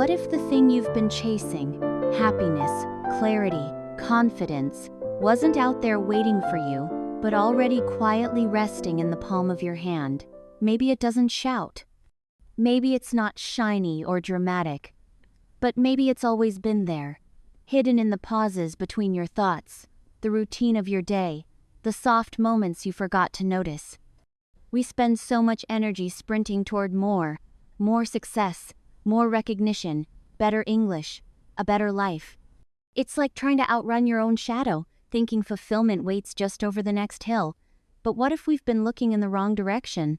What if the thing you've been chasing, happiness, clarity, confidence, wasn't out there waiting for you, but already quietly resting in the palm of your hand? Maybe it doesn't shout. Maybe it's not shiny or dramatic. But maybe it's always been there, hidden in the pauses between your thoughts, the routine of your day, the soft moments you forgot to notice. We spend so much energy sprinting toward more success, more recognition, better English, a better life. It's like trying to outrun your own shadow, thinking fulfillment waits just over the next hill. But what if we've been looking in the wrong direction?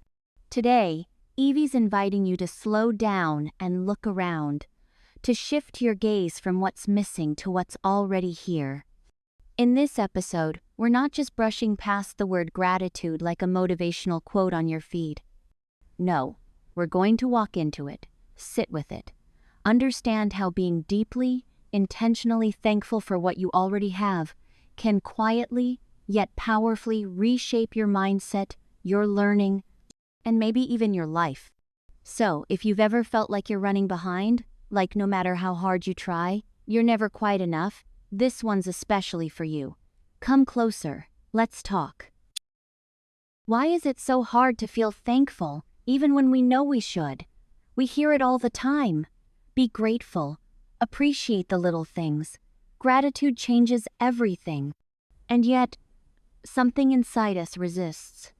Today, Evie's inviting you to slow down and look around, to shift your gaze from what's missing to what's already here. In this episode, we're not just brushing past the word gratitude like a motivational quote on your feed. No, we're going to walk into it, sit with it, understand how being deeply, intentionally thankful for what you already have can quietly, yet powerfully reshape your mindset, your learning, and maybe even your life. So, if you've ever felt like you're running behind, like no matter how hard you try, you're never quite enough, this one's especially for you. Come closer, let's talk. Why is it so hard to feel thankful, even when we know we should? We hear it all the time. Be grateful. Appreciate the little things. Gratitude changes everything. And yet, something inside us resists.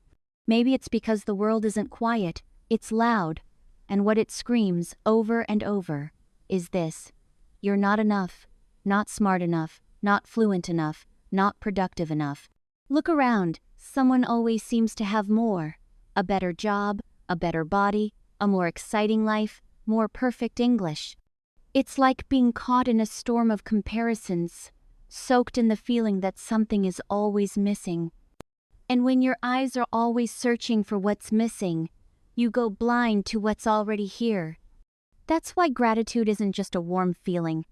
Maybe it's because the world isn't quiet, it's loud, and what it screams over and over is this: you're not enough, not smart enough, not fluent enough, not productive enough. Look around, someone always seems to have more. A better job, a better body, a more exciting life, more perfect English. It's like being caught in a storm of comparisons, soaked in the feeling that something is always missing. And when your eyes are always searching for what's missing, you go blind to what's already here. That's why gratitude isn't just a warm feeling.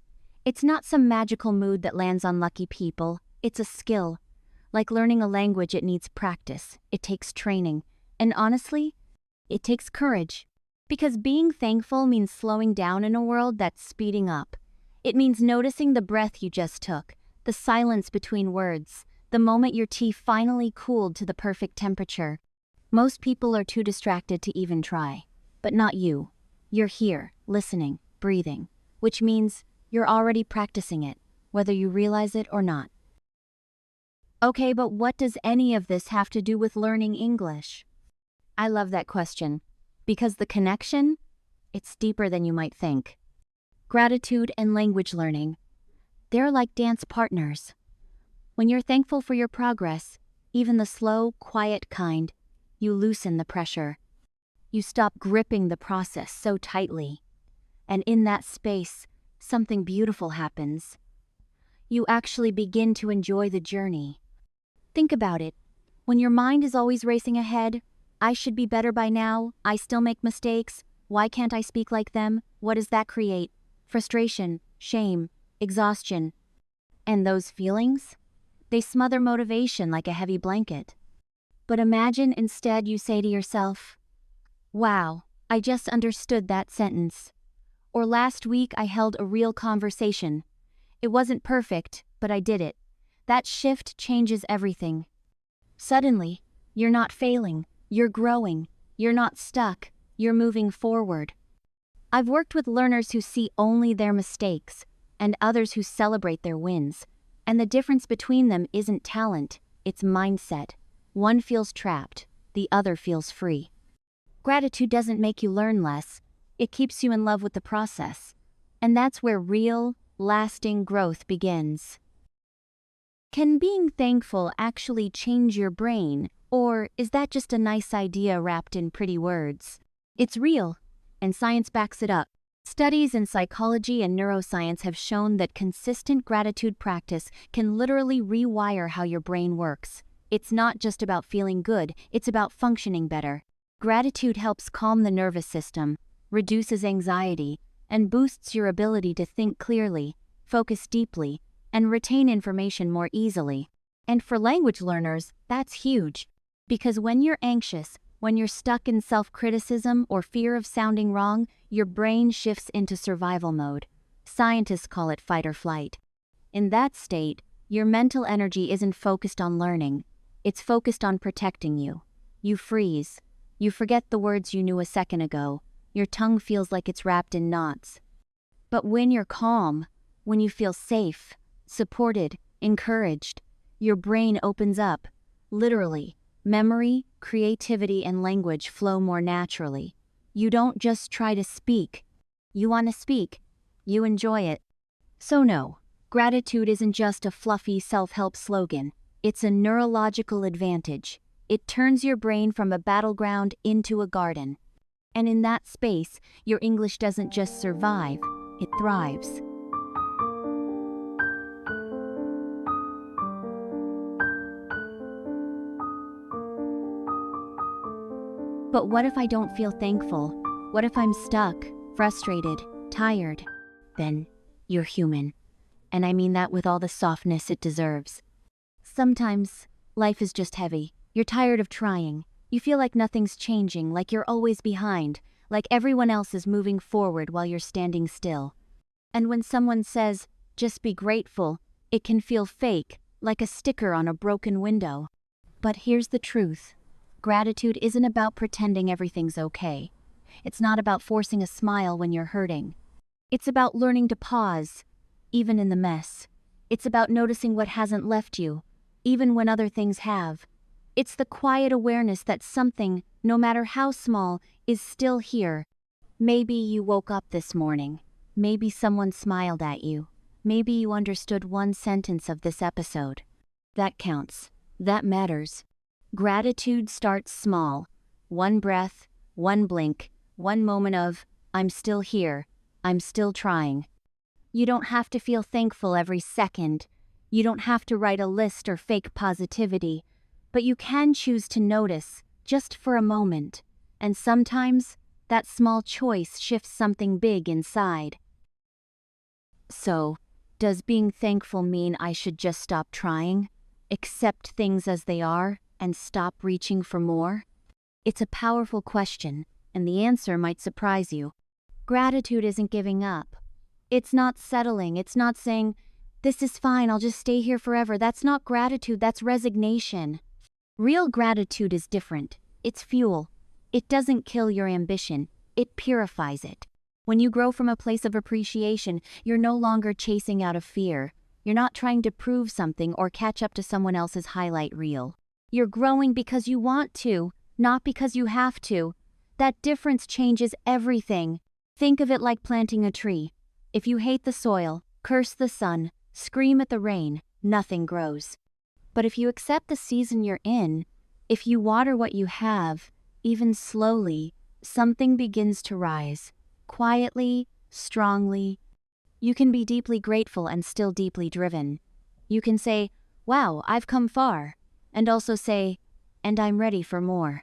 It's not some magical mood that lands on lucky people. It's a skill. Like learning a language, it needs practice. It takes training. And honestly, it takes courage. Because being thankful means slowing down in a world that's speeding up. It means noticing the breath you just took, the silence between words, the moment your tea finally cooled to the perfect temperature. Most people are too distracted to even try. But not you. You're here, listening, breathing, which means you're already practicing it, whether you realize it or not. Okay, but what does any of this have to do with learning English? I love that question, because the connection, it's deeper than you might think. Gratitude and language learning, they're like dance partners. When you're thankful for your progress, even the slow, quiet kind, you loosen the pressure. You stop gripping the process so tightly. And in that space, something beautiful happens. You actually begin to enjoy the journey. Think about it. When your mind is always racing ahead, I should be better by now, I still make mistakes, why can't I speak like them? What does that create? Frustration, shame, exhaustion. And those feelings? They smother motivation like a heavy blanket. But imagine instead you say to yourself, wow, I just understood that sentence. Or last week I held a real conversation. It wasn't perfect, but I did it. That shift changes everything. Suddenly, you're not failing, you're growing, you're not stuck, you're moving forward. I've worked with learners who see only their mistakes, and others who celebrate their wins. And the difference between them isn't talent, it's mindset. One feels trapped, the other feels free. Gratitude doesn't make you learn less, it keeps you in love with the process. And that's where real, lasting growth begins. Can being thankful actually change your brain, or is that just a nice idea wrapped in pretty words? It's real, and science backs it up. Studies in psychology and neuroscience have shown that consistent gratitude practice can literally rewire how your brain works. It's not just about feeling good, it's about functioning better. Gratitude helps calm the nervous system, reduces anxiety, and boosts your ability to think clearly, focus deeply, and retain information more easily. And for language learners, that's huge. Because when you're anxious, When you're stuck in self-criticism or fear of sounding wrong, your brain shifts into survival mode. Scientists call it fight or flight. In that state, your mental energy isn't focused on learning. It's focused on protecting you. You freeze. You forget the words you knew a second ago. Your tongue feels like it's wrapped in knots. But when you're calm, when you feel safe, supported, encouraged, your brain opens up. Literally, memory, creativity, and language flow more naturally. You don't just try to speak. You want to speak. You enjoy it. So no, gratitude isn't just a fluffy self-help slogan. It's a neurological advantage. It turns your brain from a battleground into a garden. And in that space, your English doesn't just survive, it thrives. But what if I don't feel thankful? What if I'm stuck, frustrated, tired? Then you're human. And I mean that with all the softness it deserves. Sometimes life is just heavy. You're tired of trying. You feel like nothing's changing, like you're always behind, like everyone else is moving forward while you're standing still. And when someone says, just be grateful, it can feel fake, like a sticker on a broken window. But here's the truth. Gratitude isn't about pretending everything's okay. It's not about forcing a smile when you're hurting. It's about learning to pause, even in the mess. It's about noticing what hasn't left you, even when other things have. It's the quiet awareness that something, no matter how small, is still here. Maybe you woke up this morning. Maybe someone smiled at you. Maybe you understood one sentence of this episode. That counts. That matters. Gratitude starts small. One breath, one blink, one moment of, I'm still here. I'm still trying. You don't have to feel thankful every second. You don't have to write a list or fake positivity. But you can choose to notice, just for a moment. And sometimes, that small choice shifts something big inside. So, does being thankful mean I should just stop trying? Accept things as they are, and stop reaching for more? It's a powerful question, and the answer might surprise you. Gratitude isn't giving up. It's not settling. It's not saying, this is fine, I'll just stay here forever. That's not gratitude, that's resignation. Real gratitude is different. It's fuel. It doesn't kill your ambition. It purifies it. When you grow from a place of appreciation, you're no longer chasing out of fear. You're not trying to prove something or catch up to someone else's highlight reel. You're growing because you want to, not because you have to. That difference changes everything. Think of it like planting a tree. If you hate the soil, curse the sun, scream at the rain, nothing grows. But if you accept the season you're in, if you water what you have, even slowly, something begins to rise. Quietly, strongly. You can be deeply grateful and still deeply driven. You can say, wow, I've come far. And also say, and I'm ready for more.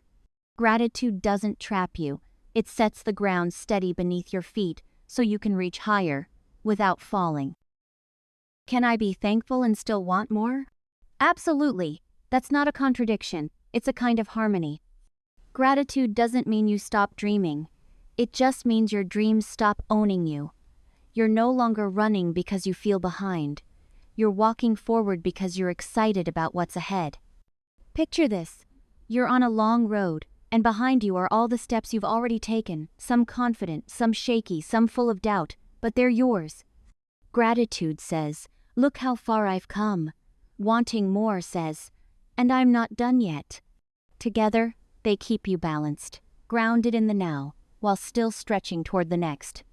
Gratitude doesn't trap you. It sets the ground steady beneath your feet so you can reach higher without falling. Can I be thankful and still want more? Absolutely. That's not a contradiction. It's a kind of harmony. Gratitude doesn't mean you stop dreaming. It just means your dreams stop owning you. You're no longer running because you feel behind. You're walking forward because you're excited about what's ahead. Picture this. You're on a long road, and behind you are all the steps you've already taken, some confident, some shaky, some full of doubt, but they're yours. Gratitude says, look how far I've come. Wanting more says, and I'm not done yet. Together, they keep you balanced, grounded in the now, while still stretching toward the next.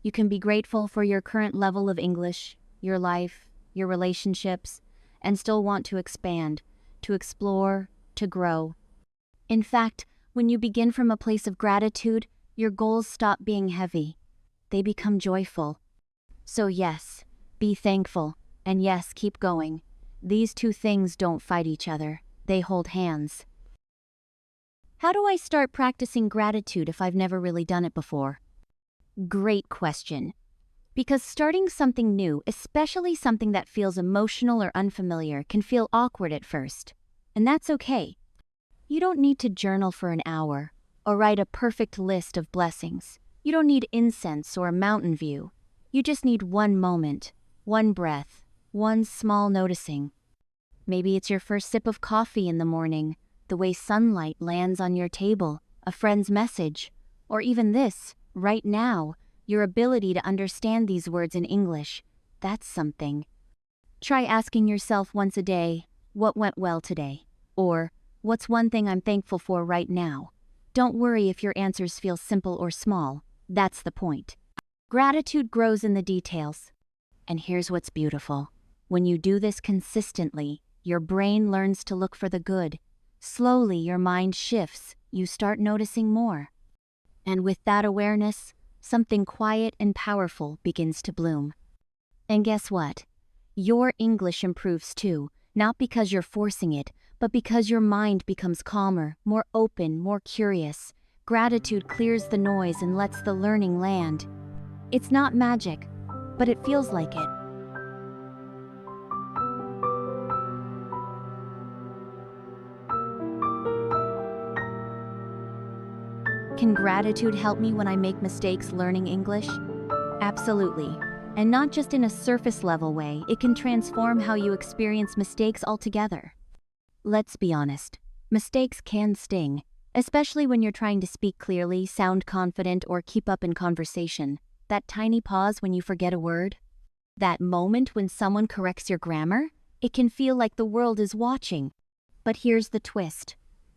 You can be grateful for your current level of English, your life, your relationships, and still want to expand, to explore, to grow. In fact, when you begin from a place of gratitude, your goals stop being heavy. They become joyful. So yes, be thankful, and yes, keep going. These two things don't fight each other. They hold hands. How do I start practicing gratitude if I've never really done it before? Great question. Because starting something new, especially something that feels emotional or unfamiliar, can feel awkward at first. And that's okay. You don't need to journal for an hour or write a perfect list of blessings. You don't need incense or a mountain view. You just need one moment, one breath, one small noticing. Maybe it's your first sip of coffee in the morning, the way sunlight lands on your table, a friend's message, or even this, right now, your ability to understand these words in English. That's something. Try asking yourself once a day, what went well today? Or, what's one thing I'm thankful for right now? Don't worry if your answers feel simple or small. That's the point. Gratitude grows in the details. And here's what's beautiful. When you do this consistently, your brain learns to look for the good. Slowly, your mind shifts. You start noticing more. And with that awareness, something quiet and powerful begins to bloom. And guess what? Your English improves too, not because you're forcing it, but because your mind becomes calmer, more open, more curious. Gratitude clears the noise and lets the learning land. It's not magic, but it feels like it. Can gratitude help me when I make mistakes learning English? Absolutely. And not just in a surface level way, it can transform how you experience mistakes altogether. Let's be honest, mistakes can sting, especially when you're trying to speak clearly, sound confident, or keep up in conversation. That tiny pause when you forget a word? That moment when someone corrects your grammar? It can feel like the world is watching. But here's the twist.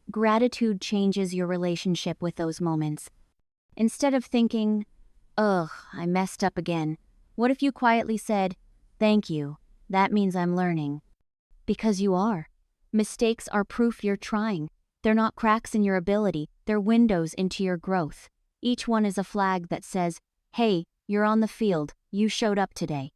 Gratitude changes your relationship with those moments. Instead of thinking, ugh, I messed up again, what if you quietly said, thank you, that means I'm learning? Because you are. Mistakes are proof you're trying. They're not cracks in your ability, they're windows into your growth. Each one is a flag that says, hey, you're on the field, you showed up today.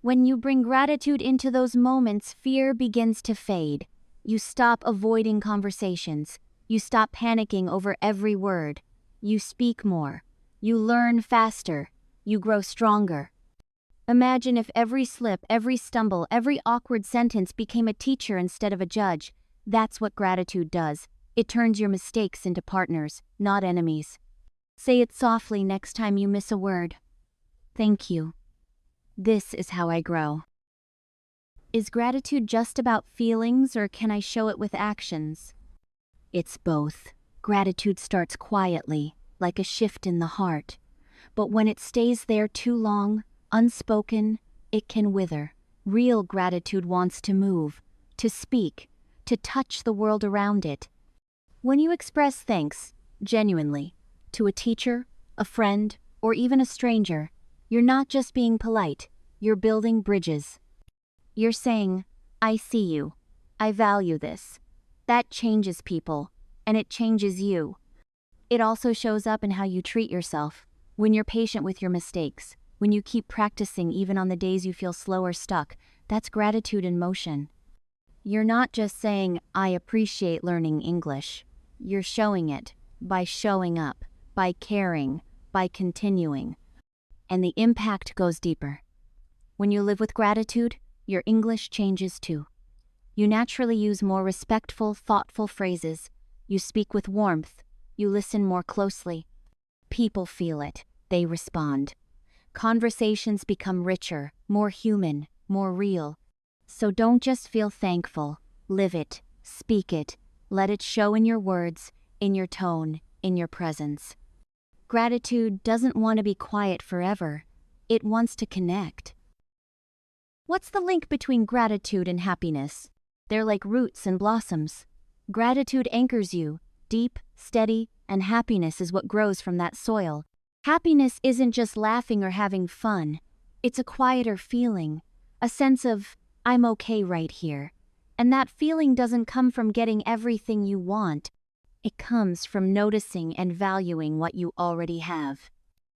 When you bring gratitude into those moments, fear begins to fade. You stop avoiding conversations. You stop panicking over every word. You speak more. You learn faster. You grow stronger. Imagine if every slip, every stumble, every awkward sentence became a teacher instead of a judge. That's what gratitude does. It turns your mistakes into partners, not enemies. Say it softly next time you miss a word. Thank you. This is how I grow. Is gratitude just about feelings, or can I show it with actions? It's both. Gratitude starts quietly, like a shift in the heart. But when it stays there too long, unspoken, it can wither. Real gratitude wants to move, to speak, to touch the world around it. When you express thanks, genuinely, to a teacher, a friend, or even a stranger, you're not just being polite, you're building bridges. You're saying, I see you. I value this. That changes people, and it changes you. It also shows up in how you treat yourself, when you're patient with your mistakes, when you keep practicing even on the days you feel slow or stuck. That's gratitude in motion. You're not just saying, I appreciate learning English. You're showing it by showing up, by caring, by continuing. And the impact goes deeper. When you live with gratitude, your English changes too. You naturally use more respectful, thoughtful phrases. You speak with warmth. You listen more closely. People feel it. They respond. Conversations become richer, more human, more real. So don't just feel thankful. Live it. Speak it. Let it show in your words, in your tone, in your presence. Gratitude doesn't want to be quiet forever. It wants to connect. What's the link between gratitude and happiness? They're like roots and blossoms. Gratitude anchors you, deep, steady, and happiness is what grows from that soil. Happiness isn't just laughing or having fun. It's a quieter feeling, a sense of, I'm okay right here. And that feeling doesn't come from getting everything you want. It comes from noticing and valuing what you already have.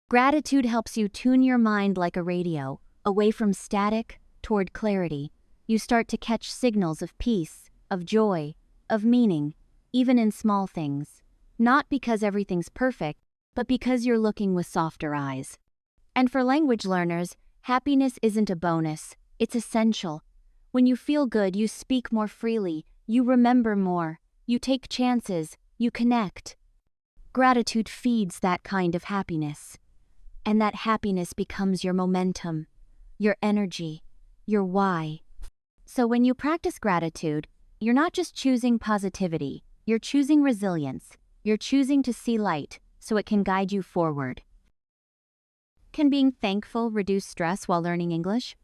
Gratitude helps you tune your mind like a radio, away from static, toward clarity. You start to catch signals of peace, of joy, of meaning, even in small things. Not because everything's perfect, but because you're looking with softer eyes. And for language learners, happiness isn't a bonus, it's essential. When you feel good, you speak more freely, you remember more, You take chances, you connect. Gratitude feeds that kind of happiness. And that happiness becomes your momentum, your energy, your why. So when you practice gratitude, you're not just choosing positivity, you're choosing resilience. You're choosing to see light so it can guide you forward. Can being thankful reduce stress while learning English?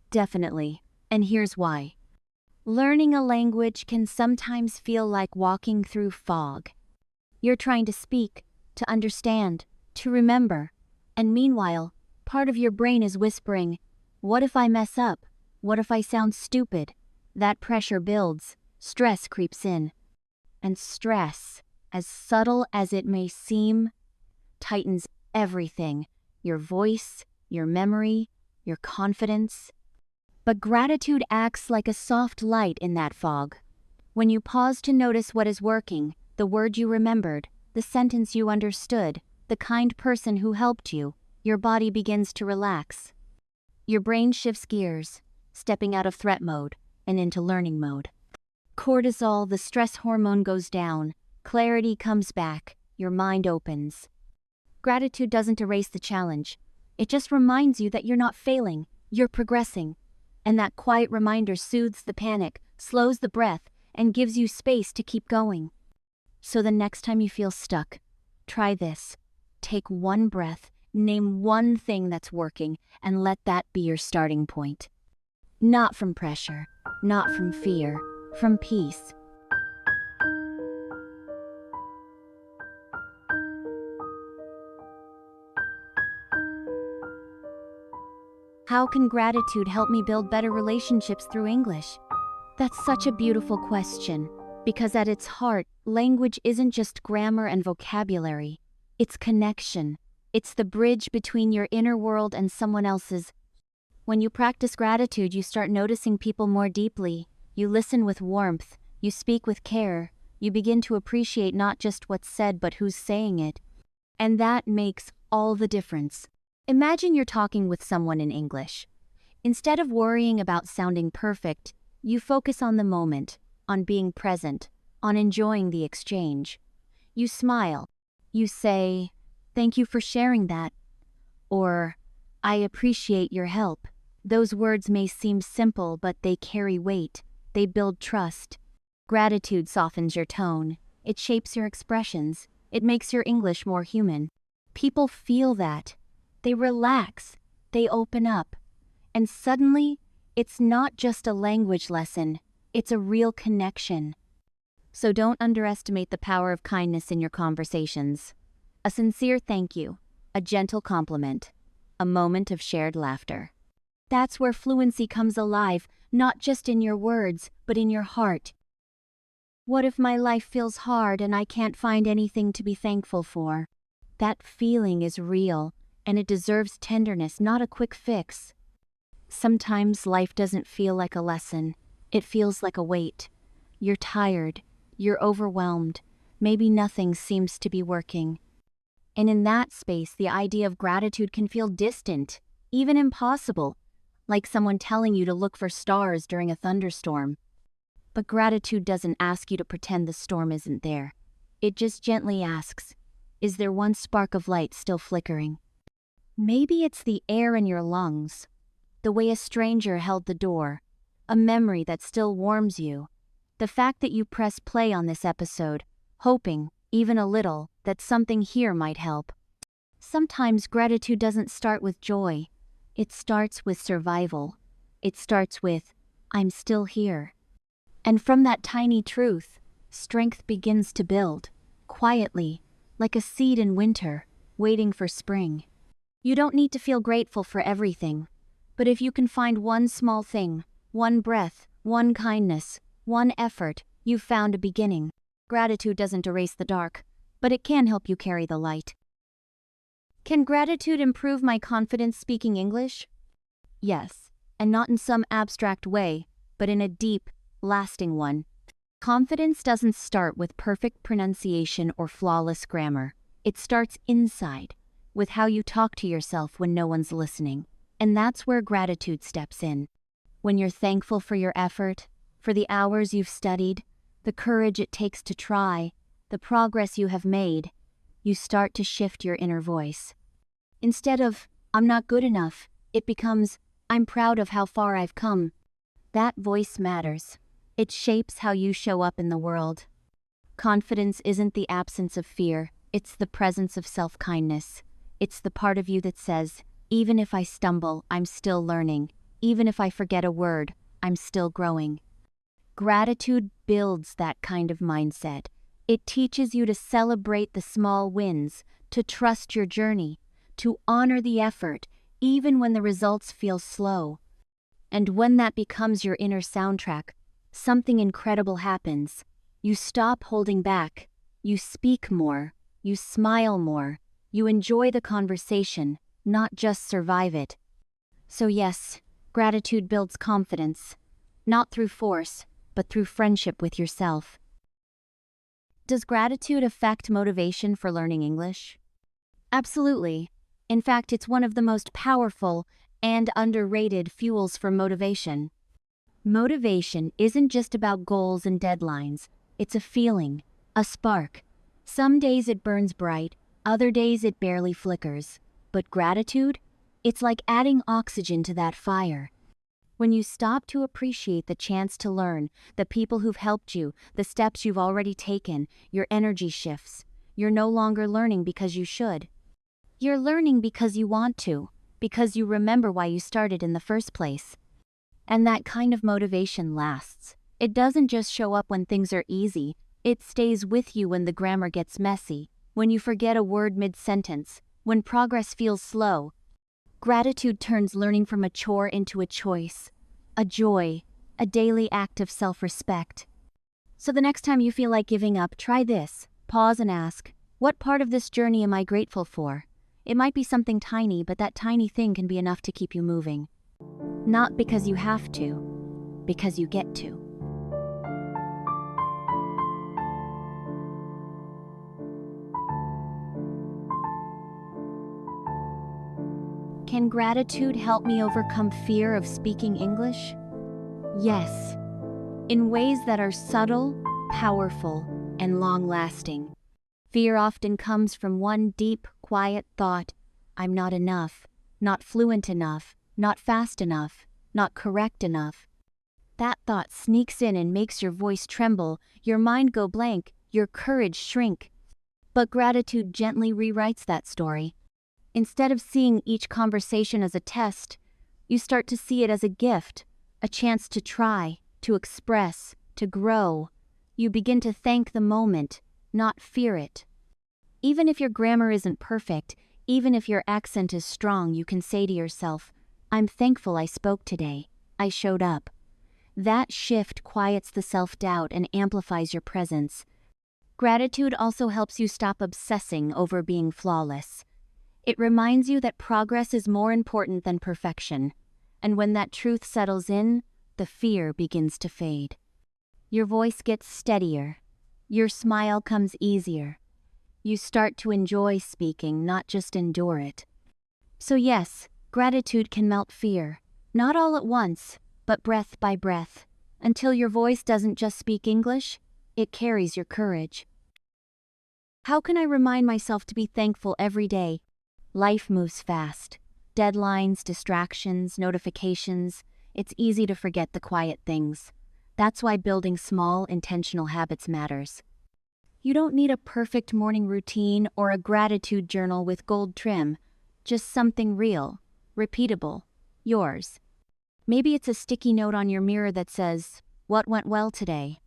Definitely, and here's why. Learning a language can sometimes feel like walking through fog. You're trying to speak, to understand, to remember, and meanwhile, part of your brain is whispering, "What if I mess up? What if I sound stupid?" That pressure builds, stress creeps in. And stress, as subtle as it may seem, tightens everything: your voice, your memory, your confidence. But gratitude acts like a soft light in that fog. When you pause to notice what is working, the word you remembered, the sentence you understood, the kind person who helped you, your body begins to relax. Your brain shifts gears, stepping out of threat mode and into learning mode. Cortisol, the stress hormone, goes down, clarity comes back, your mind opens. Gratitude doesn't erase the challenge. It just reminds you that you're not failing, you're progressing. And that quiet reminder soothes the panic, slows the breath, and gives you space to keep going. So the next time you feel stuck, try this. Take one breath, name one thing that's working, and let that be your starting point. Not from pressure, not from fear, from peace. How can gratitude help me build better relationships through English? That's such a beautiful question, because at its heart, language isn't just grammar and vocabulary. It's connection. It's the bridge between your inner world and someone else's. When you practice gratitude, you start noticing people more deeply. You listen with warmth. You speak with care. You begin to appreciate not just what's said, but who's saying it. And that makes all the difference. Imagine you're talking with someone in English. Instead of worrying about sounding perfect, you focus on the moment, on being present, on enjoying the exchange. You smile. You say, "Thank you for sharing that," or "I appreciate your help." Those words may seem simple, but they carry weight. They build trust. Gratitude softens your tone. It shapes your expressions. It makes your English more human. People feel that. They relax. They open up. And suddenly, it's not just a language lesson. It's a real connection. So don't underestimate the power of kindness in your conversations. A sincere thank you, a gentle compliment, a moment of shared laughter. That's where fluency comes alive, not just in your words, but in your heart. What if my life feels hard and I can't find anything to be thankful for? That feeling is real, and it deserves tenderness, not a quick fix. Sometimes life doesn't feel like a lesson. It feels like a weight. You're tired. You're overwhelmed. Maybe nothing seems to be working. And in that space, the idea of gratitude can feel distant, even impossible, like someone telling you to look for stars during a thunderstorm. But gratitude doesn't ask you to pretend the storm isn't there. It just gently asks, is there one spark of light still flickering? Maybe it's the air in your lungs, the way a stranger held the door, a memory that still warms you, the fact that you press play on this episode, hoping, even a little, that something here might help. Sometimes gratitude doesn't start with joy. It starts with survival. It starts with, "I'm still here." And from that tiny truth, strength begins to build, quietly, like a seed in winter, waiting for spring. You don't need to feel grateful for everything, but if you can find one small thing, one breath, one kindness, one effort, you've found a beginning. Gratitude doesn't erase the dark, but it can help you carry the light. Can gratitude improve my confidence speaking English? Yes, and not in some abstract way, but in a deep, lasting one. Confidence doesn't start with perfect pronunciation or flawless grammar. It starts inside, with how you talk to yourself when no one's listening. And that's where gratitude steps in. When you're thankful for your effort, for the hours you've studied, the courage it takes to try, the progress you have made, you start to shift your inner voice. Instead of, I'm not good enough, it becomes, I'm proud of how far I've come. That voice matters. It shapes how you show up in the world. Confidence isn't the absence of fear, it's the presence of self-kindness. It's the part of you that says, even if I stumble, I'm still learning. Even if I forget a word, I'm still growing. Gratitude builds that kind of mindset. It teaches you to celebrate the small wins, to trust your journey, to honor the effort, even when the results feel slow. And when that becomes your inner soundtrack, something incredible happens. You stop holding back. You speak more. You smile more. You enjoy the conversation, not just survive it. So yes, gratitude builds confidence, not through force, but through friendship with yourself. Does gratitude affect motivation for learning English? Absolutely. In fact, it's one of the most powerful and underrated fuels for motivation. Motivation isn't just about goals and deadlines. It's a feeling, a spark. Some days it burns bright, other days it barely flickers. But gratitude? It's like adding oxygen to that fire. When you stop to appreciate the chance to learn, the people who've helped you, the steps you've already taken, your energy shifts. You're no longer learning because you should. You're learning because you want to, because you remember why you started in the first place. And that kind of motivation lasts. It doesn't just show up when things are easy, it stays with you when the grammar gets messy, when you forget a word mid-sentence, when progress feels slow. Gratitude turns learning from a chore into a choice, a joy, a daily act of self-respect. So the next time you feel like giving up, try this. Pause and ask, what part of this journey am I grateful for? It might be something tiny, but that tiny thing can be enough to keep you moving. Not because you have to, because you get to. Can gratitude help me overcome fear of speaking English? Yes, in ways that are subtle, powerful, and long-lasting. Fear often comes from one deep, quiet thought, I'm not enough, not fluent enough, not fast enough, not correct enough. That thought sneaks in and makes your voice tremble, your mind go blank, your courage shrink. But gratitude gently rewrites that story. Instead of seeing each conversation as a test, you start to see it as a gift, a chance to try, to express, to grow. You begin to thank the moment, not fear it. Even if your grammar isn't perfect, even if your accent is strong, you can say to yourself, I'm thankful I spoke today. I showed up. That shift quiets the self-doubt and amplifies your presence. Gratitude also helps you stop obsessing over being flawless. It reminds you that progress is more important than perfection, and when that truth settles in, the fear begins to fade. Your voice gets steadier. Your smile comes easier. You start to enjoy speaking, not just endure it. So yes, gratitude can melt fear, not all at once, but breath by breath, until your voice doesn't just speak English, it carries your courage. How can I remind myself to be thankful every day? Life moves fast. Deadlines, distractions, notifications. It's easy to forget the quiet things. That's why building small, intentional habits matters. You don't need a perfect morning routine or a gratitude journal with gold trim. Just something real, repeatable, yours. Maybe it's a sticky note on your mirror that says, what went well today?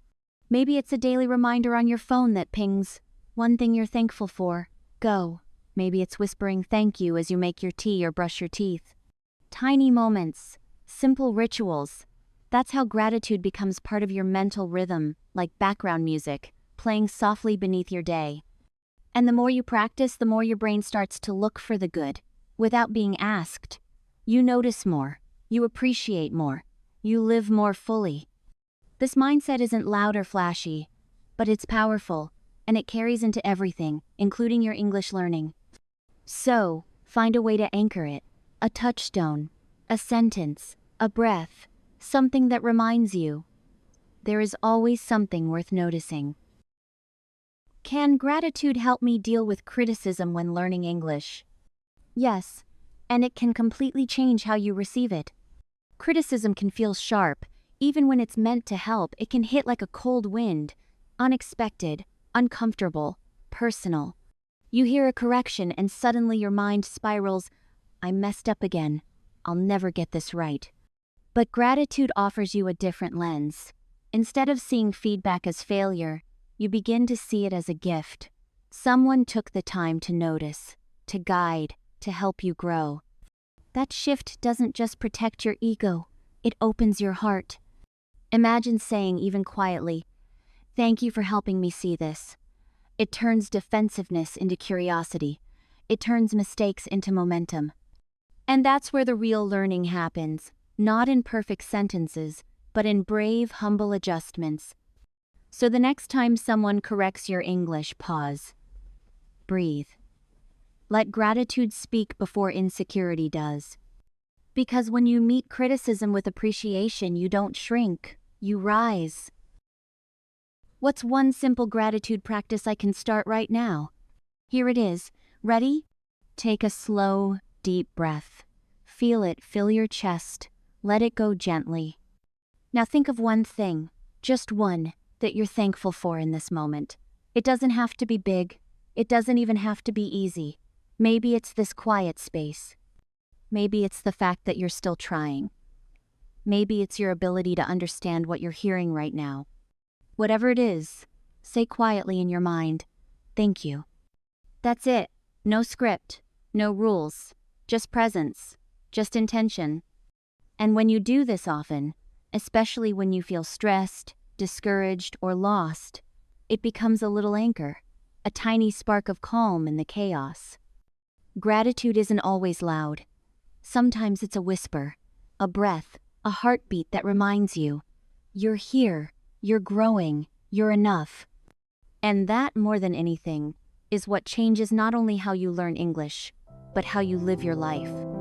Maybe it's a daily reminder on your phone that pings, one thing you're thankful for, go. Maybe it's whispering thank you as you make your tea or brush your teeth. Tiny moments, simple rituals. That's how gratitude becomes part of your mental rhythm, like background music, playing softly beneath your day. And the more you practice, the more your brain starts to look for the good, without being asked. You notice more, you appreciate more, you live more fully. This mindset isn't loud or flashy, but it's powerful, and it carries into everything, including your English learning. So, find a way to anchor it. A touchstone, a sentence, a breath, something that reminds you. there is always something worth noticing. Can gratitude help me deal with criticism when learning English? Yes, and it can completely change how you receive it. Criticism can feel sharp. Even when it's meant to help, it can hit like a cold wind, unexpected, uncomfortable, personal. You hear a correction and suddenly your mind spirals, I messed up again. I'll never get this right. But gratitude offers you a different lens. Instead of seeing feedback as failure, you begin to see it as a gift. Someone took the time to notice, to guide, to help you grow. That shift doesn't just protect your ego, it opens your heart. Imagine saying, even quietly, "Thank you for helping me see this." It turns defensiveness into curiosity. It turns mistakes into momentum. And that's where the real learning happens, not in perfect sentences, but in brave, humble adjustments. So the next time someone corrects your English, pause. Breathe. Let gratitude speak before insecurity does. Because when you meet criticism with appreciation, you don't shrink, you rise. What's one simple gratitude practice I can start right now? Here it is. Ready? Take a slow, deep breath. Feel it fill your chest. Let it go gently. Now think of one thing, just one, that you're thankful for in this moment. It doesn't have to be big. It doesn't even have to be easy. Maybe it's this quiet space. Maybe it's the fact that you're still trying. Maybe it's your ability to understand what you're hearing right now. Whatever it is, say quietly in your mind, "Thank you." That's it. No script, no rules, just presence, just intention. And when you do this often, especially when you feel stressed, discouraged, or lost, it becomes a little anchor, a tiny spark of calm in the chaos. Gratitude isn't always loud. Sometimes it's a whisper, a breath, a heartbeat that reminds you, you're here, you're growing, you're enough. And that, more than anything, is what changes not only how you learn English, but how you live your life.